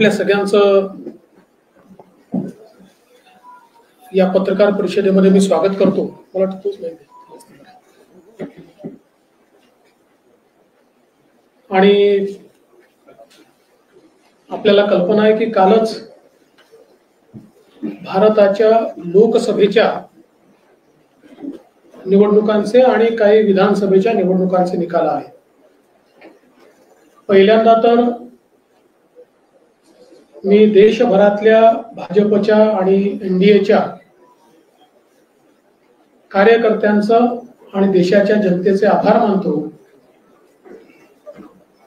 आपल्या सगळ्यांचं या पत्रकार परिषदेमध्ये मी स्वागत करतो. मला वाटतं तोच नाही आणि आपल्याला कल्पना आहे की कालच भारताच्या लोकसभेच्या निवडणुकांचे आणि काही विधानसभेच्या निवडणुकांचे निकाल आहे. पहिल्यांदा तर मी देशभरातल्या भाजपच्या आणि एनडीएच्या कार्यकर्त्यांचं आणि देशाच्या जनतेचे आभार मानतो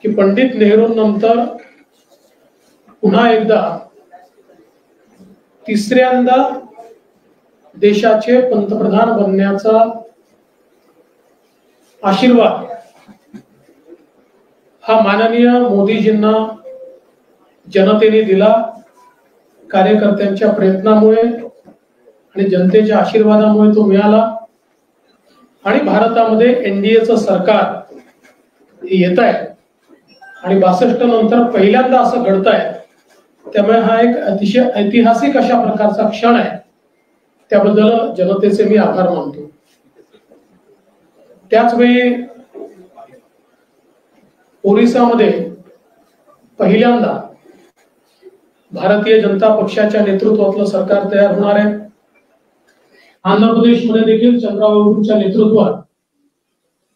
की पंडित नेहरूंनंतर पुन्हा एकदा तिसऱ्यांदा देशाचे पंतप्रधान बनण्याचा आशीर्वाद हा माननीय मोदीजींना जनतेने दिला. कार्यकर्त्यांच्या प्रयत्नामुळे आणि जनतेच्या आशीर्वादामुळे तो मिळाला आणि भारतामध्ये एनडीएचं सरकार येत आहे आणि 62 नंतर पहिल्यांदा असं घडत आहे. त्यामुळे हा एक अतिशय ऐतिहासिक अशा प्रकारचा क्षण आहे. त्याबद्दल जनतेचे मी आभार मानतो. त्याचवेळी ओरिसामध्ये पहिल्यांदा भारतीय जनता पक्षाच्या नेतृत्वातलं सरकार तयार होणार आहे. आंध्र प्रदेशमध्ये देखील चंद्राबाबूंच्या नेतृत्वात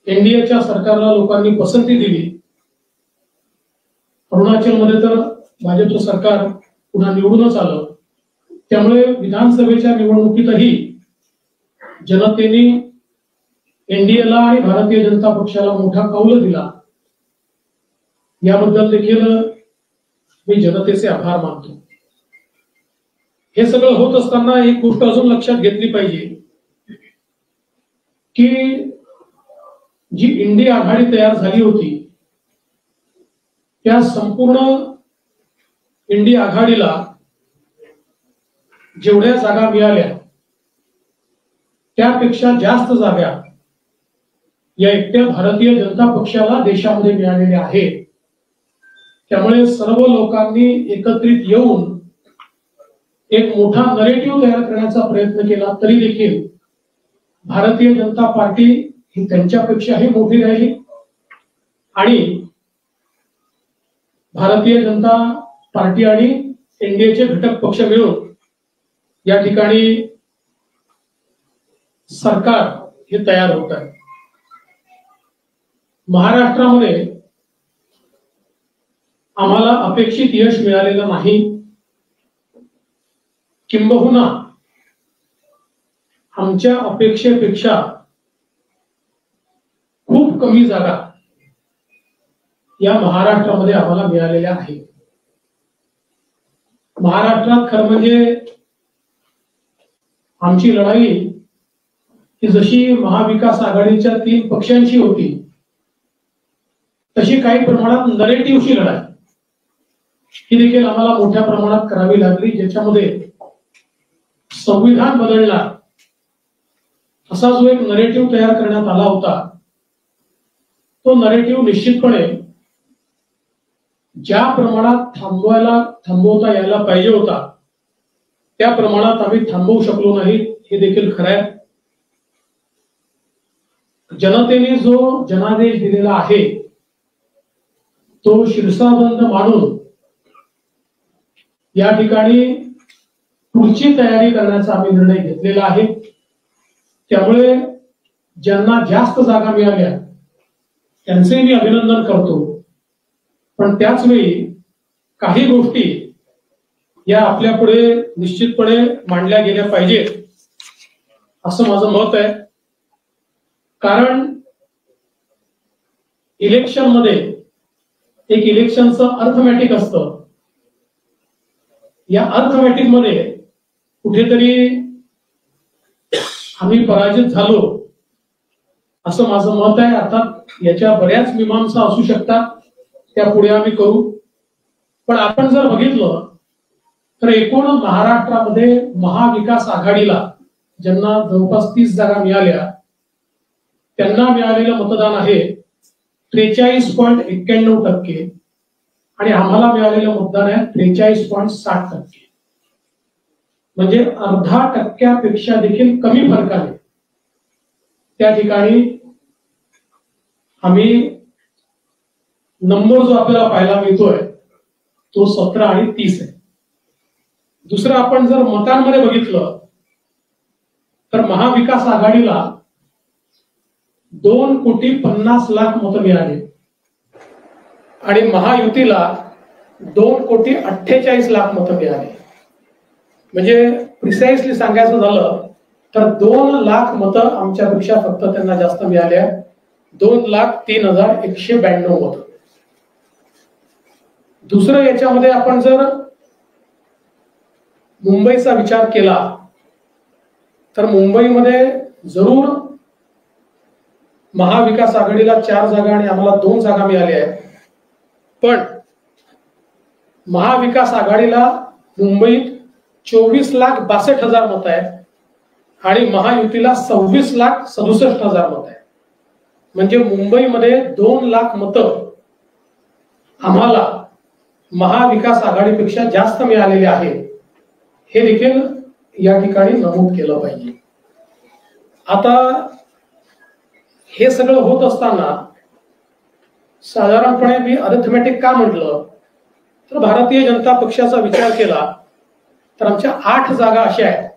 एनडीएच्या सरकारला लोकांनी पसंती दिली. अरुणाचलमध्ये तर भाजपचं सरकार पुन्हा निवडूनच आलं. त्यामुळे विधानसभेच्या निवडणुकीतही जनतेने एनडीएला आणि भारतीय जनता पक्षाला मोठा कौल दिला. याबद्दल देखील मी जनतेचे आभार मानतो. हे सगळं होत असताना एक गोष्ट अजून लक्षात घेतली पाहिजे की जी इंडी आघाडी तयार झाली होती त्या संपूर्ण इंडी आघाडीला जेवढ्या जागा मिळाल्या त्यापेक्षा जास्त जागा या एकट्या भारतीय जनता पक्षाला देशामध्ये मिळालेल्या आहेत. त्यामुळे सर्व लोकांनी एकत्रित येऊन एक मोठा नरेटिव्ह तयार करण्याचा प्रयत्न केला तरी देखील भारतीय जनता पार्टी ही त्यांच्यापेक्षाही मोठी राहिली आणि भारतीय जनता पार्टी आणि एनडीएचे घटक पक्ष मिळून या ठिकाणी सरकार हे तयार होत आहे. महाराष्ट्रामध्ये आम्हाला अपेक्षित यश मिळालेलं नाही. किंबहुना आमच्या अपेक्षेपेक्षा खूप कमी जागा या महाराष्ट्रामध्ये आम्हाला मिळालेल्या आहेत. महाराष्ट्रात खरं म्हणजे आमची लढाई ही जशी महाविकास आघाडीच्या 3 पक्षांची होती तशी काही प्रमाणात नरेटिव्हची लढाई ही देखील आम्हाला मोठ्या प्रमाणात करावी लागली. ज्याच्यामध्ये संविधान बदलणार असा जो एक नरेटिव्ह तयार करण्यात आला होता तो नरेटिव्ह निश्चितपणे ज्या प्रमाणात थांबवता यायला पाहिजे होता त्या प्रमाणात आम्ही थांबवू शकलो नाही हे देखील खरं आहे. जनतेने जो जनादेश दिलेला आहे तो शिरसाबंद मानून या ठिकाणी पुढची तयारी करण्याचा आम्ही निर्णय घेतलेला आहे. त्यामुळे ज्यांना जास्त जागा मिळाल्या त्यांचे मी अभिनंदन करतो. पण त्याच वेळी काही गोष्टी या आपल्या पुढे निश्चितपणे मांडल्या गेल्या पाहिजेत असं माझं मत आहे. कारण इलेक्शन मध्ये एक इलेक्शनचं अर्थमॅटिक असतं. या अर्थमॅटिक मध्ये कुठेतरी आम्ही पराजित झालो असं माझं मत आहे. आता याच्या बऱ्याच मीमांसा असू शकतात त्या पुढे आम्ही करू. पण आपण जर बघितलं तर एकूण महाराष्ट्रामध्ये महाविकास आघाडीला ज्यांना जवळपास 30 जागा मिळाल्या त्यांना मिळालेलं मतदान आहे 43.91% आणि आम्हाला मिळालेलं मतदान आहे 43.60%, म्हणजे 0.5% देखील कमी फरकाने त्या ठिकाणी आम्ही नंबर जो आपल्याला पाहायला मिळतोय तो 17 आणि 30 आहे. दुसरं आपण जर मतांमध्ये बघितलं तर महाविकास आघाडीला 2,50,00,000 मतं मिळाली आणि महायुतीला 2,48,00,000 मतं मिळाली. म्हणजे प्रिसाइसली सांगायचं झालं तर 2 लाख मतं आमच्यापेक्षा फक्त त्यांना जास्त मिळाल्या, 2,03,192 मतं. दुसरं याच्यामध्ये आपण जर मुंबईचा विचार केला तर मुंबईमध्ये जरूर महाविकास आघाडीला 4 जागा आणि आम्हाला 2 जागा मिळाल्या आहेत, पण महाविकास आघाडीला मुंबईत 24,62,000 मतं आहेत आणि महायुतीला 26,67,000 मतं आहेत. म्हणजे मुंबईमध्ये 2 लाख मतं आम्हाला महाविकास आघाडीपेक्षा जास्त मिळालेले आहे, हे देखील या ठिकाणी नमूद केलं पाहिजे. आता हे सगळं होत असताना साधारणपणे मी अरिथमेटिक का म्हटलं तर भारतीय जनता पक्षाचा विचार केला तर आमच्या 8 जागा अशा आहेत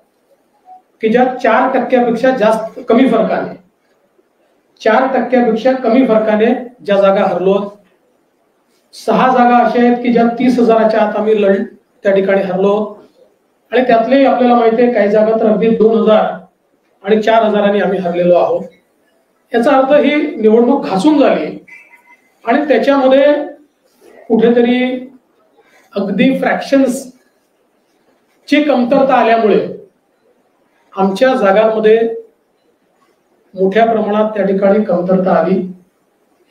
की ज्या 4% जास्त कमी फरकाने 4% कमी फरकाने ज्या जागा हरलो. 6 जागा अशा आहेत की ज्या 30,000च्या आत आम्ही त्या ठिकाणी हरलो आणि त्यातले आपल्याला माहिती आहे काही जागा तर अगदी 2,000 आणि 4,000 आम्ही हरलेलो आहोत. याचा अर्थ ही निवडणूक घासून झाली आणि त्याच्यामध्ये कुठेतरी अगदी फ्रॅक्शन्स ची कमतरता आल्यामुळे आमच्या जागांमध्ये मोठ्या प्रमाणात त्या ठिकाणी कमतरता आली,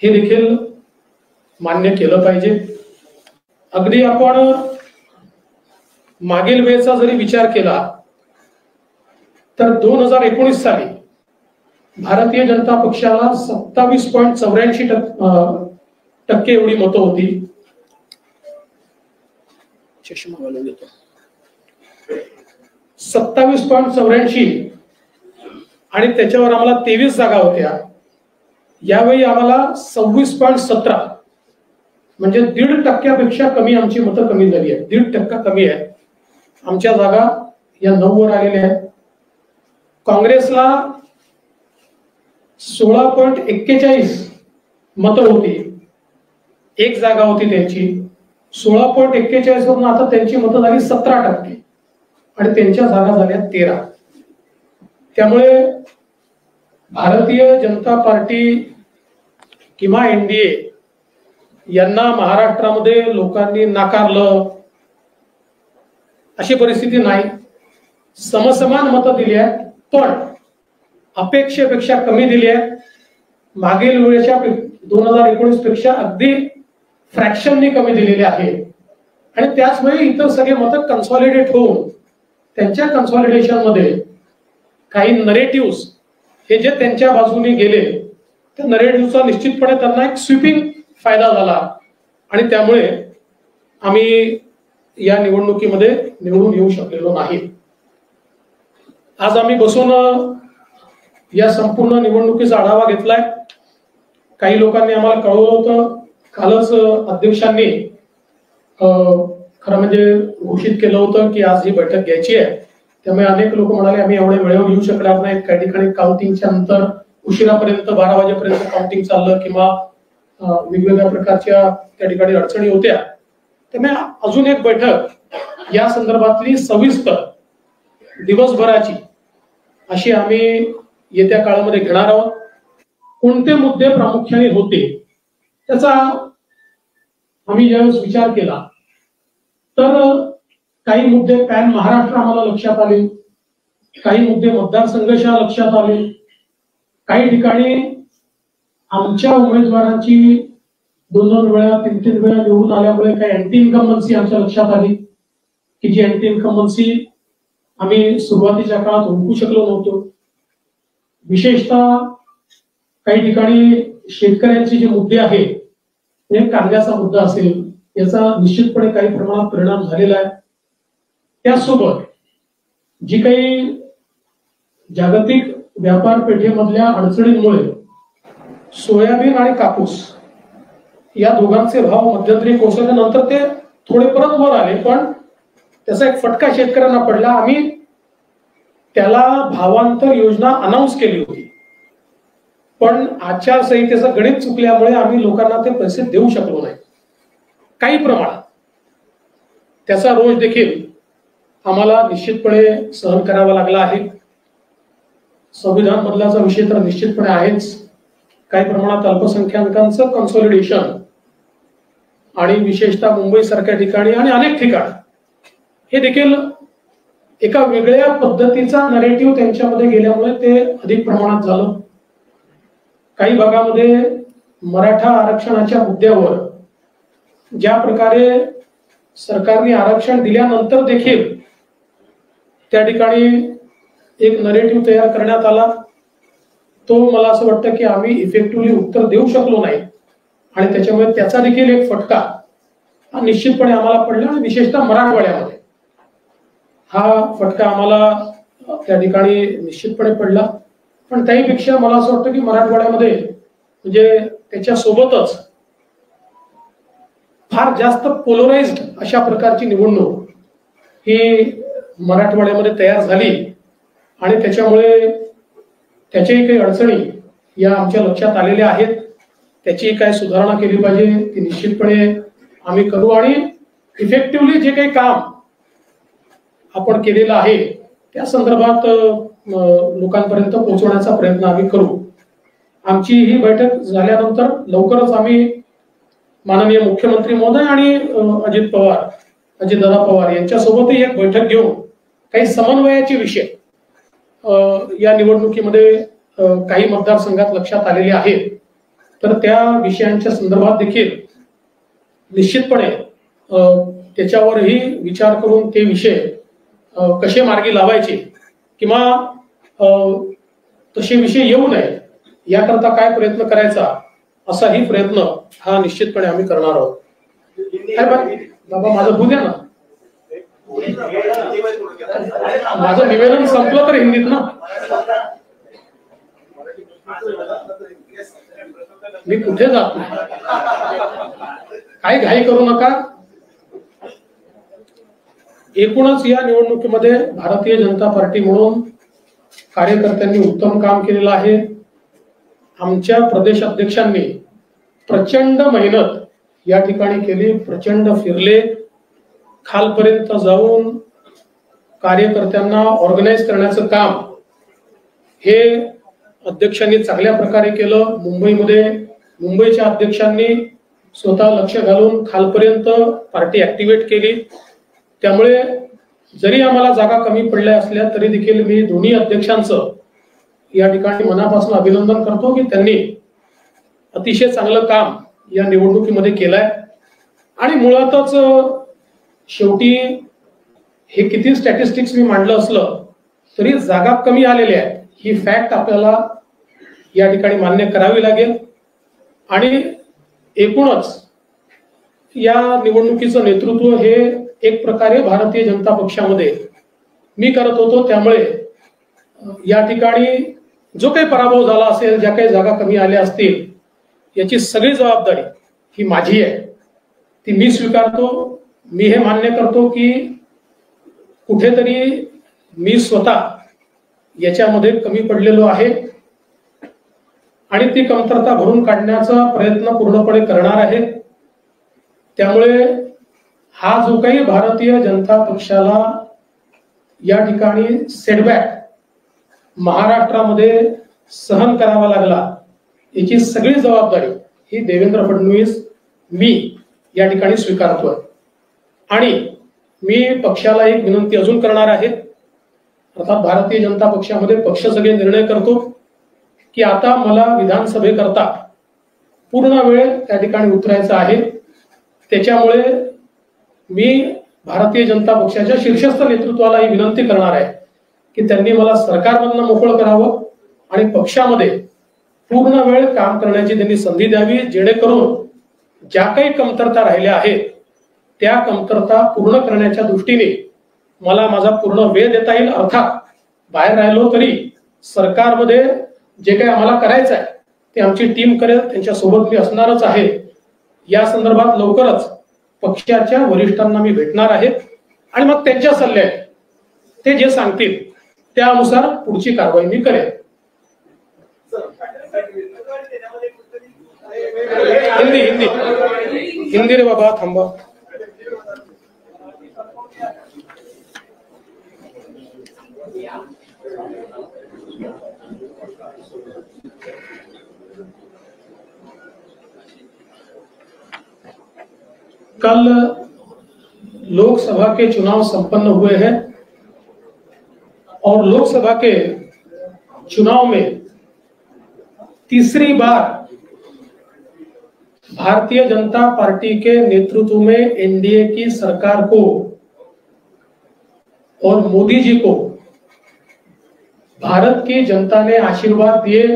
हे देखील मान्य केलं पाहिजे. अगदी आपण मागील वेळेचा जरी विचार केला तर 2019 साली भारतीय जनता पक्षाला 27.84% एवढी मतं होती. 27.84 आणि त्याच्यावर आम्हाला 23 जागा होत्या. यावेळी आम्हाला 26.17 म्हणजे 1.5% कमी आमची मतं कमी झाली आहे. 1.5% कमी आहे. आमच्या जागा या 9 वर आलेल्या आहेत. काँग्रेसला 16.41 मतं होती, 1 जागा होती त्यांची. 16.41 वरून आता त्यांची मतं झाली 17% आणि त्यांच्या जागा झाल्या 13. त्यामुळे भारतीय जनता पार्टी किंवा एनडीए यांना महाराष्ट्रामध्ये लोकांनी नाकारलं अशी परिस्थिती नाही. समसमान मतं दिली आहेत, पण अपेक्षेपेक्षा कमी दिली आहेत. मागील वेळेच्या 2019 पेक्षा अगदी फ्रॅक्शननी कमी दिलेले आहे आणि त्याचवेळी इतर सगळे मतं कन्सॉलिडेट होऊन त्यांच्या कन्सॉलिडेशन मध्ये काही नरेटिव्ह हे जे त्यांच्या बाजूने गेले त्या नरेटिव्हचा निश्चितपणे त्यांना एक स्वीपिंग फायदा झाला आणि त्यामुळे आम्ही या निवडणुकीमध्ये निवडून येऊ शकलेलो नाही. आज आम्ही बसून या संपूर्ण निवडणुकीचा आढावा घेतलाय. काही लोकांनी आम्हाला कळवलं होतं, कालच अध्यक्षांनी खरं म्हणजे घोषित केलं होतं की आज ही बैठक घ्यायची आहे. त्यामुळे अनेक लोक म्हणाले आम्ही एवढ्या वेळेवर येऊ शकणार नाही. काही ठिकाणी काउंटिंगच्या नंतर उशिरापर्यंत 12 वाजेपर्यंत काउंटिंग चाललं किंवा वेगवेगळ्या प्रकारच्या त्या ठिकाणी अडचणी होत्या. त्यामुळे अजून एक बैठक या संदर्भातली सविस्तर दिवसभराची अशी आम्ही येत्या काळामध्ये घेणार आहोत. कोणते मुद्दे प्रामुख्याने होते त्याचा आम्ही ज्यावेळेस विचार केला तर काही मुद्दे पॅन महाराष्ट्र आम्हाला लक्षात आले, काही मुद्दे मतदारसंघाच्या लक्षात आले, काही ठिकाणी आमच्या उमेदवारांची 2-2 वेळा 3-3 वेळा निवडून आल्यामुळे काही अँटी इन्कम्बन्सी आमच्या लक्षात आली की जी अँटी इन्कम्बन्सी आम्ही सुरुवातीच्या काळात ओळखू शकलो नव्हतो. विशेषतः काही ठिकाणी शेतकऱ्यांचे जे मुद्दे आहेत, म्हणजे कांद्याचा मुद्दा असेल, याचा निश्चितपणे काही प्रमाणात परिणाम झालेला आहे। त्यासोबत जी काही जागतिक व्यापार पेठेमधल्या अडचणींमुळे सोयाबीन आणि कापूस या दोघांचे भाव मध्यंतरी कोसळल्यानंतर ते थोडे परत वर आले, पण त्याचा एक फटका शेतकऱ्यांना पडला। आम्ही त्याला भावांतर योजना अनाऊन्स केली होती, पण आचारसंहितेचं गणित चुकल्यामुळे आम्ही लोकांना ते पैसे देऊ शकलो नाही। काही प्रमाणात त्याचा रोष देखील आम्हाला निश्चितपणे सहन करावा लागला आहे। संविधान बदलाचा विषय तर निश्चितपणे आहेच, काही प्रमाणात अल्पसंख्याकांचं कन्सोलिडेशन आणि विशेषतः मुंबई सारख्या ठिकाणी आणि अनेक ठिकाणी हे देखील एका वेगळ्या पद्धतीचा नरेटिव्ह त्यांच्यामध्ये गेल्यामुळे ते अधिक प्रमाणात झालं। काही भागामध्ये मराठा आरक्षणाच्या मुद्द्यावर ज्या प्रकारे सरकारने आरक्षण दिल्यानंतर देखील त्या ठिकाणी एक नरेटिव्ह तयार करण्यात आला, तो मला असं वाटतं की आम्ही इफेक्टिव्हली उत्तर देऊ शकलो नाही आणि त्याच्यामुळे त्याचा देखील एक फटका हा निश्चितपणे आम्हाला पडला आणि विशेषतः मराठवाड्यामध्ये हा फटका आम्हाला त्या ठिकाणी निश्चितपणे पडला। पण त्याहीपेक्षा मला असं वाटतं की मराठवाड्यामध्ये म्हणजे त्याच्या सोबतच फार जास्त पोलराइज्ड अशा प्रकारची निवडणूक ही मराठवाड्यामध्ये तयार झाली आणि त्याच्यामुळे त्याच्याही काही अडचणी या आमच्या लक्षात आलेल्या आहेत। त्याची काय सुधारणा केली पाहिजे ती निश्चितपणे आम्ही करू आणि इफेक्टिव्हली जे काही काम आपण केलेलं आहे त्या संदर्भात लोकांपर्यंत पोहोचवण्याचा प्रयत्न आम्ही करू। आमची ही बैठक झाल्यानंतर लवकरच आम्ही माननीय मुख्यमंत्री महोदय आणि अजितदादा पवार यांच्यासोबतही एक बैठक घेऊन काही समन्वयाचे विषय या निवडणुकीमध्ये काही मतदारसंघात लक्षात आलेले आहेत, तर त्या विषयांच्या संदर्भात देखील निश्चितपणे त्याच्यावरही विचार करून ते विषय कसे मार्गी लावायचे किंवा तसे विषय येऊ नये याकरता काय प्रयत्न करायचा असाही प्रयत्न हा निश्चितपणे आम्ही करणार आहोत। बाबा माझं होऊ द्या ना, माझं निवेदन संपलं तर हिंदीत ना, मी कुठे जात नाही, काही घाई करू नका। एकूणच या निवडणुकीमध्ये भारतीय जनता पार्टी म्हणून कार्यकर्त्यांनी उत्तम काम केलेलं आहे। आमच्या प्रदेश अध्यक्षांनी प्रचंड मेहनत या ठिकाणी केली, प्रचंड फिरले, खालपर्यंत जाऊन कार्यकर्त्यांना ऑर्गनाइज करण्याचं काम हे अध्यक्षांनी चांगल्या प्रकारे केलं। मुंबईच्या अध्यक्षांनी स्वतः लक्ष घालून खालपर्यंत पार्टी ऍक्टिव्हेट केली। त्यामुळे जरी आम्हाला जागा कमी पडल्या असल्या तरी देखील मी दोन्ही अध्यक्षांचं या ठिकाणी मनापासून अभिनंदन करतो की त्यांनी अतिशय चांगलं काम या निवडणुकीमध्ये केलंय। आणि मुळातच शेवटी हे किती स्टॅटिस्टिक्स मी मांडलं असलं तरी जागा कमी आलेल्या आहेत ही फॅक्ट आपल्याला या ठिकाणी मान्य करावी लागेल। आणि एकूणच या निवडणुकीचं नेतृत्व हे एक प्रकारे भारतीय जनता पक्षामध्ये मी करत होतो, त्यामुळे या ठिकाणी जो काही पराभव झाला असेल, ज्या काही जागा कमी आल्या असतील, याची सगळी जबाबदारी ही माझी आहे, ती मी स्वीकारतो। मी हे मान्य करतो की कुठेतरी मी स्वतः याच्यामध्ये कमी पडलेलो आहे आणि ती कमतरता भरून काढण्याचा प्रयत्न पूर्णपणे करणार आहे। त्यामुळे हा जो काही भारतीय जनता पक्षाला या ठिकाणी सेटबॅक महाराष्ट्रामध्ये सहन करावा लागला, याची सगळी जबाबदारी ही देवेंद्र फडणवीस मी या ठिकाणी स्वीकारतोय। आणि मी पक्षाला एक विनंती अजून करणार आहे, अर्थात भारतीय जनता पक्षामध्ये पक्ष सगळे निर्णय करतो की आता मला विधानसभेकरता पूर्ण वेळ त्या ठिकाणी उतरायचा आहे। त्याच्यामुळे मी भारतीय जनता पक्षाच्या शीर्षस्थ नेतृत्वाला ही विनंती करणार आहे की त्यांनी मला सरकारमधनं मोकळं करावं आणि पक्षामध्ये पूर्ण वेळ काम करण्याची त्यांनी संधी द्यावी, जेणेकरून ज्या काही कमतरता राहिल्या आहेत त्या कमतरता पूर्ण करण्याच्या दृष्टीने मला माझा पूर्ण वेळ देता येईल. अर्थात बाहेर राहिलो तरी सरकारमध्ये जे काही आम्हाला करायचं आहे ते आमची टीम करेल, त्यांच्यासोबत मी असणारच आहे. या संदर्भात लवकरच पक्षाच्या वरिष्ठांना मी भेटणार आहे आणि मग त्यांच्या सल्ल्याने ते जे सांगतील त्यानुसार पुढची कारवाई मी करेन. हिंदी हिंदी हिंदी रे बाबा, थांबा. कल लोकसभा के चुनाव संपन्न हुए हैं और लोकसभा के चुनाव में तीसरी बार भारतीय जनता पार्टी के नेतृत्व में एनडीए की सरकार को और मोदी जी को भारत की जनता ने आशीर्वाद दिए.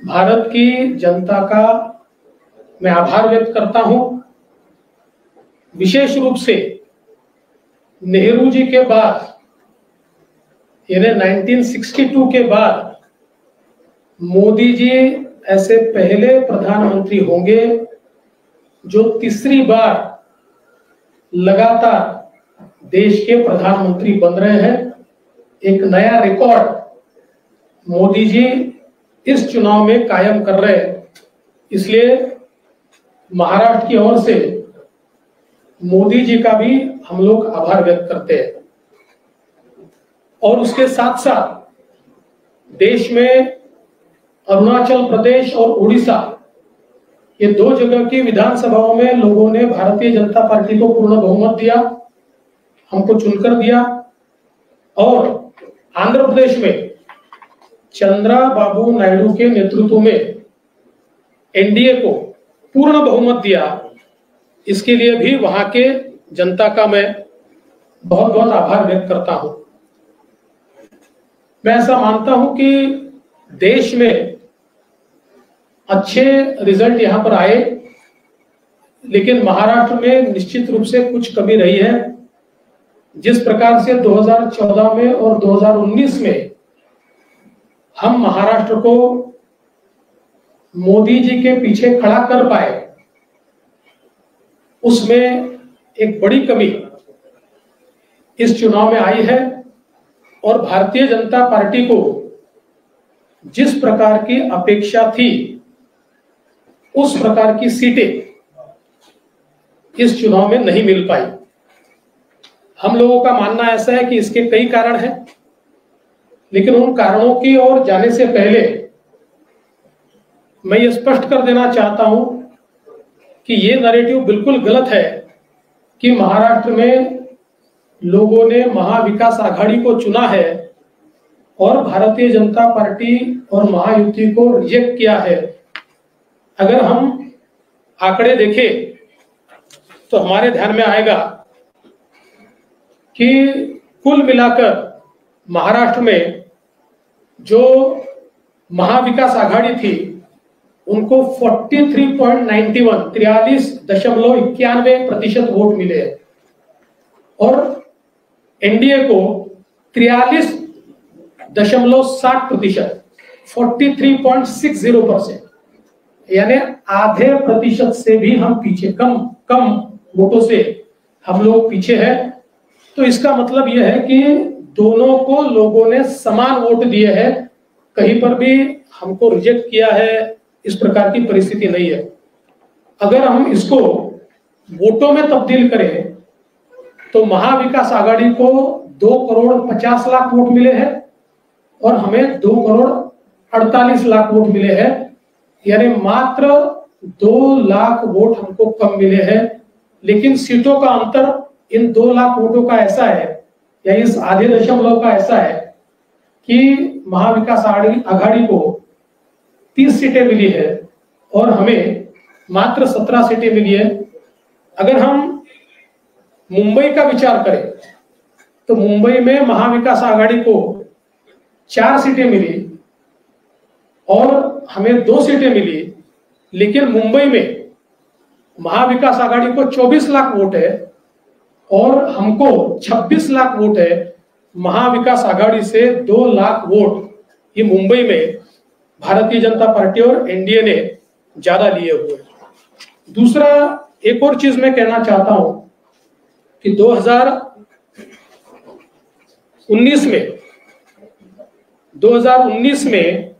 भारत की जनता का मैं आभार व्यक्त करता हूं. विशेष रूप से नेहरू जी के बाद यानी 1962 के बाद मोदी जी ऐसे पहले प्रधानमंत्री होंगे जो तीसरी बार लगातार देश के प्रधानमंत्री बन रहे हैं. एक नया रिकॉर्ड मोदी जी इस चुनाव में कायम कर रहे हैं. इसलिए महाराष्ट्र की ओर से मोदी जी का भी हम लोग आभार व्यक्त करते हैं. और उसके साथ साथ देश में अरुणाचल प्रदेश और उड़ीसा ये दो जगह की विधानसभाओं में लोगों ने भारतीय जनता पार्टी को पूर्ण बहुमत दिया, हमको चुनकर दिया. और आंध्र प्रदेश में चंद्रबाबू नायडू के नेतृत्व में एनडीए को पूर्ण बहुमत दिया. इसके लिए भी वहां के जनता का मैं बहुत बहुत आभार व्यक्त करता हूं. मैं ऐसा मानता हूं कि देश में अच्छे रिजल्ट यहां पर आए, लेकिन महाराष्ट्र में निश्चित रूप से कुछ कमी रही है. जिस प्रकार से 2014 में और 2019 में हम महाराष्ट्र को मोदी जी के पीछे खड़ा कर पाए, उसमें एक बड़ी कमी इस चुनाव में आई है. और भारतीय जनता पार्टी को जिस प्रकार की अपेक्षा थी उस प्रकार की सीटें इस चुनाव में नहीं मिल पाई. हम लोगों का मानना ऐसा है कि इसके कई कारण हैं, लेकिन उन कारणों की ओर जाने से पहले मैं ये स्पष्ट कर देना चाहता हूं कि ये नैरेटिव बिल्कुल गलत है कि महाराष्ट्र में लोगों ने महाविकास आघाड़ी को चुना है और भारतीय जनता पार्टी और महायुति को रिजेक्ट किया है. अगर हम आंकड़े देखें तो हमारे ध्यान में आएगा कि कुल मिलाकर महाराष्ट्र में जो महाविकास आघाड़ी थी उनको 43.91% वोट मिले हैं और एनडीए को 43.60%, 43.60%, यानी आधे प्रतिशत से भी हम पीछे, कम वोटों से हम लोग पीछे हैं. तो इसका मतलब यह है कि दोनों को लोगों ने समान वोट दिए हैं, कहीं पर भी हमको रिजेक्ट किया है, इस प्रकार की परिस्थिति नहीं है. अगर हम इसको वोटों में तब्दील करें तो महाविकास आघाड़ी को 2,50,00,000 वोट मिले हैं और हमें 2,48,00,000 वोट मिले हैं. यानी मात्र 2 लाख वोट हमको कम मिले हैं. लेकिन सीटों का अंतर इन 2 लाख वोटों का ऐसा है या इस आधे दशमलव का ऐसा है कि महाविकास आघाड़ी को 30 सीटें मिली है और हमें मात्र 17 सीटें मिली है. अगर हम मुंबई का विचार करें तो मुंबई में महाविकास आघाड़ी को 4 सीटें मिली और हमें 2 सीटें मिली, लेकिन मुंबई में महाविकास आघाड़ी को 24 लाख वोट है और हमको 26 लाख वोट है। महाविकास आघाड़ी से 2 लाख वोट ये मुंबई में भारतीय जनता पार्टी और एनडीए ने ज्यादा लिए हुए। दूसरा एक और चीज मैं कहना चाहता हूं कि 2019 में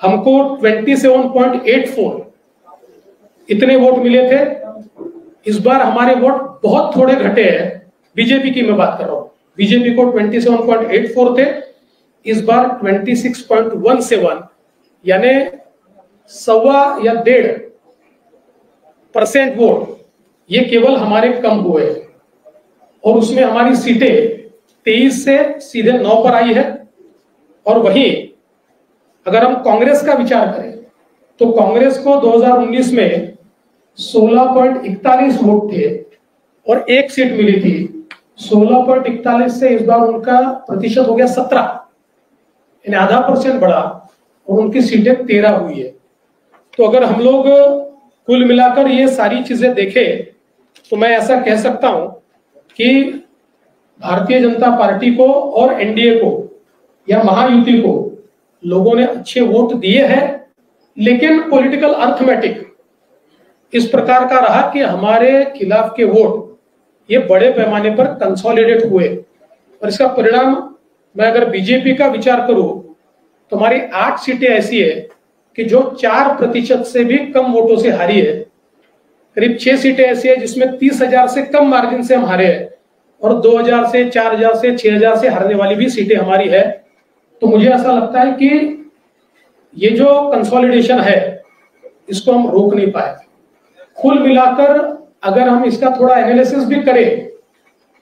हमको 27.84 इतने वोट मिले थे। इस बार हमारे वोट बहुत थोड़े घटे हैं। बीजेपी की मैं बात कर रहा हूं, बीजेपी को 27.84 थे, इस बार 26.17, यानी 1.25 या 1.5% वोट ये केवल हमारे कम हुए और उसमें हमारी सीटें 23 से सीधे 9 पर आई है। और वहीं अगर हम कांग्रेस का विचार करें तो कांग्रेस को 2019 में 16.41 वोट थे और एक सीट मिली थी। 16.41 से इस बार उनका प्रतिशत हो गया 17, यानी आधा % बढ़ा और उनकी सीटें 13 हुई है। तो अगर हम लोग कुल मिलाकर ये सारी चीजें देखें तो मैं ऐसा कह सकता हूं कि भारतीय जनता पार्टी को और एनडीए को या महायुति को लोगों ने अच्छे वोट दिए हैं, लेकिन पॉलिटिकल अर्थमेटिक इस प्रकार का रहा कि हमारे खिलाफ के वोट ये बड़े पैमाने पर कंसोलिडेट हुए। और इसका परिणाम मैं अगर बीजेपी का विचार करूं तो हमारी 8 सीटें ऐसी है कि जो 4% से भी कम वोटों से हारी है। करीब 6 सीटें ऐसी है जिसमें 30,000 से कम मार्जिन से हम हारे हैं और 2,000 से 4,000 से 6,000 से हारने वाली भी सीटें हमारी है। तो मुझे ऐसा लगता है कि ये जो कंसोलिडेशन है इसको हम रोक नहीं पाए। कुल मिलाकर अगर हम इसका थोड़ा एनालिसिस भी करें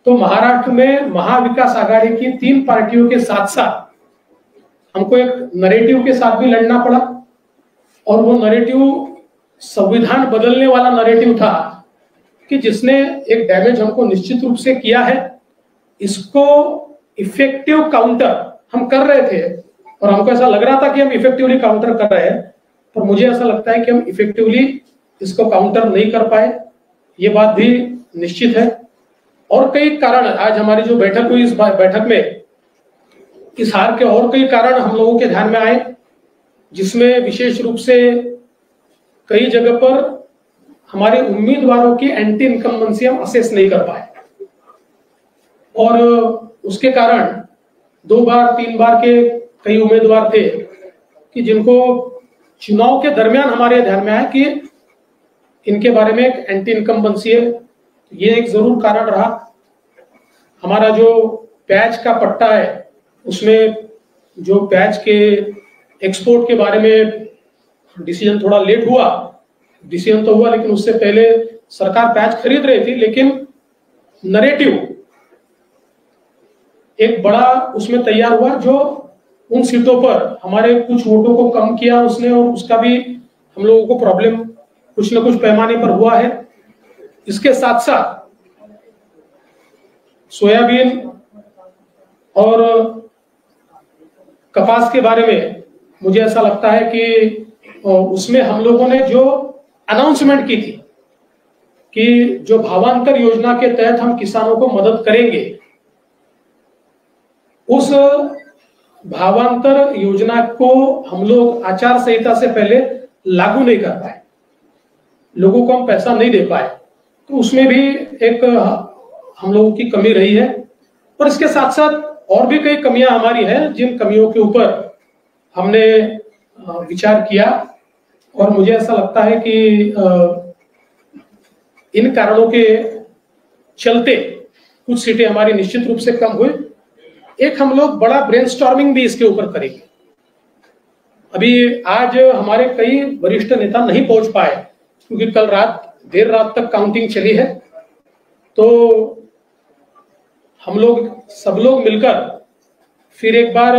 तो महाराष्ट्र में महाविकास आघाड़ी की 3 पार्टियों के साथ साथ हमको एक नैरेटिव के साथ भी लड़ना पड़ा और वो नैरेटिव संविधान बदलने वाला नैरेटिव था कि जिसने एक डैमेज हमको निश्चित रूप से किया है। इसको इफेक्टिव काउंटर हम कर रहे थे और हमको ऐसा लग रहा था कि हम इफेक्टिवली काउंटर कर रहे हैं, पर मुझे ऐसा लगता है कि हम इफेक्टिवली इसको काउंटर नहीं कर पाए, ये बात भी निश्चित है। और कई कारण आज हमारी जो बैठक हुई, इस बैठक में इस हार के और कई कारण हम लोगों के ध्यान में आए, जिसमें विशेष रूप से कई जगह पर हमारे उम्मीदवारों की एंटी इनकम्बेंसी हम असेस नहीं कर पाए और उसके कारण 2 बार 3 बार के कई उम्मीदवार थे कि जिनको चुनाव के दरमियान हमारे ध्यान में आया कि इनके बारे में एक एंटी इनकम्बेंसी है। ये एक जरूर कारण रहा। हमारा जो प्याज का पट्टा है उसमें जो प्याज के एक्सपोर्ट के बारे में डिसीजन थोड़ा लेट हुआ, डिसीजन तो हुआ लेकिन उससे पहले सरकार प्याज खरीद रही थी, लेकिन नैरेटिव एक बड़ा उसमें तैयार हुआ जो उन सीटों पर हमारे कुछ वोटों को कम किया उसने और उसका भी हम लोगों को प्रॉब्लम कुछ न कुछ पैमाने पर हुआ है। इसके साथ साथ सोयाबीन और कपास के बारे में मुझे ऐसा लगता है कि उसमें हम लोगों ने जो अनाउंसमेंट की थी कि जो भावांतर योजना के तहत हम किसानों को मदद करेंगे, उस भावांतर योजना को हम लोग आचार संहिता से पहले लागू नहीं कर पाए, लोगों को हम पैसा नहीं दे पाए, तो उसमें भी एक हम लोगों की कमी रही है। और इसके साथ साथ और भी कई कमियां हमारी हैं जिन कमियों के ऊपर हमने विचार किया और मुझे ऐसा लगता है कि इन कारणों के चलते कुछ सीटें हमारी निश्चित रूप से कम हुई। एक हम लोग बड़ा ब्रेनस्टॉर्मिंग भी इसके ऊपर करेंगे। अभी आज हमारे कई वरिष्ठ नेता नहीं पहुंच पाए क्योंकि कल रात देर रात तक काउंटिंग चली है, तो हम लोग सब लोग मिलकर फिर एक बार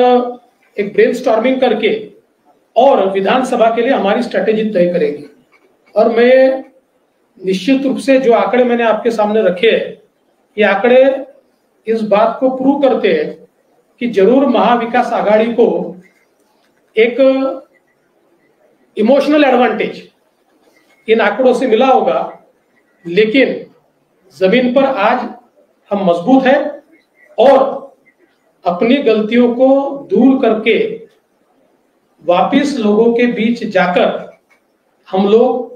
एक ब्रेनस्टॉर्मिंग करके और विधानसभा के लिए हमारी स्ट्रेटेजी तय करेंगे। और मैं निश्चित रूप से जो आंकड़े मैंने आपके सामने रखे हैं, ये आंकड़े इस बात को प्रूव करते हैं कि जरूर महाविकास आघाड़ी को एक इमोशनल एडवांटेज इन आंकड़ों से मिला होगा लेकिन जमीन पर आज हम मजबूत हैं और अपनी गलतियों को दूर करके वापिस लोगों के बीच जाकर हम लोग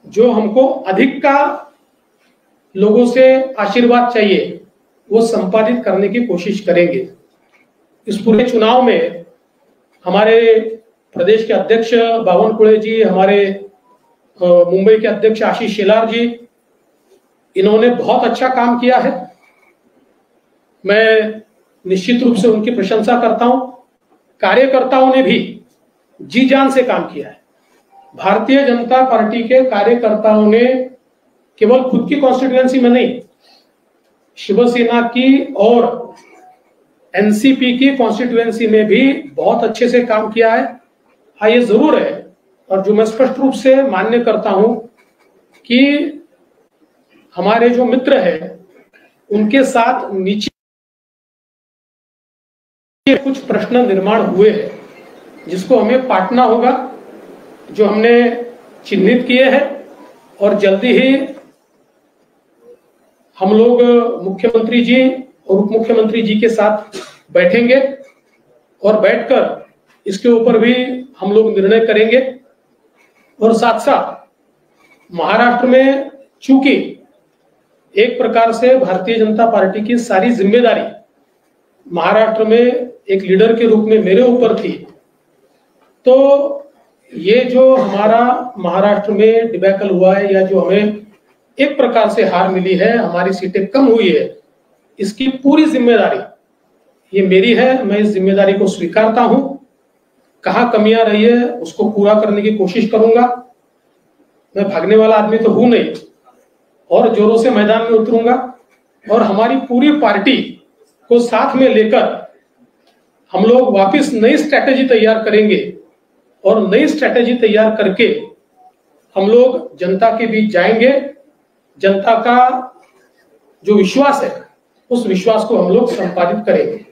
जो हमको अधिक का लोगों से आशीर्वाद चाहिए वो संपादित करने की कोशिश करेंगे। इस पूरे चुनाव में हमारे प्रदेश के अध्यक्ष बावनकुळे जी, हमारे मुंबई के अध्यक्ष आशीष शेलार जी, इन्होंने बहुत अच्छा काम किया है। मैं निश्चित रूप से उनकी प्रशंसा करता हूं। कार्यकर्ताओं ने भी जी जान से काम किया है। भारतीय जनता पार्टी के कार्यकर्ताओं ने केवल खुद की कॉन्स्टिट्यूएंसी में नहीं, शिवसेना की और एनसीपी की कॉन्स्टिट्यूएंसी में भी बहुत अच्छे से काम किया है। हाँ, ये जरूर है और जो मैं स्पष्ट रूप से मान्य करता हूं कि हमारे जो मित्र हैं उनके साथ नीचे कुछ प्रश्न निर्माण हुए हैं जिसको हमें पाटना होगा, जो हमने चिन्हित किए हैं और जल्दी ही हम लोग मुख्यमंत्री जी और उप मुख्यमंत्री जी के साथ बैठेंगे और बैठकर इसके ऊपर भी हम लोग निर्णय करेंगे। और साथ साथ महाराष्ट्र में चूंकि एक प्रकार से भारतीय जनता पार्टी की सारी जिम्मेदारी महाराष्ट्र में एक लीडर के रूप में मेरे ऊपर थी, तो ये जो हमारा महाराष्ट्र में डिबैकल हुआ है या जो हमें एक प्रकार से हार मिली है, हमारी सीटें कम हुई है, इसकी पूरी जिम्मेदारी ये मेरी है। मैं इस जिम्मेदारी को स्वीकारता हूं। कहां कमियां रही है उसको पूरा करने की कोशिश करूंगा। मैं भागने वाला आदमी तो हूं नहीं और जोरों से मैदान में उतरूंगा और हमारी पूरी पार्टी को साथ में लेकर हम लोग वापस नई स्ट्रैटेजी तैयार करेंगे और नई स्ट्रैटेजी तैयार करके हम लोग जनता के बीच जाएंगे। जनता का जो विश्वास है उस विश्वास को हम लोग संपादित करेंगे।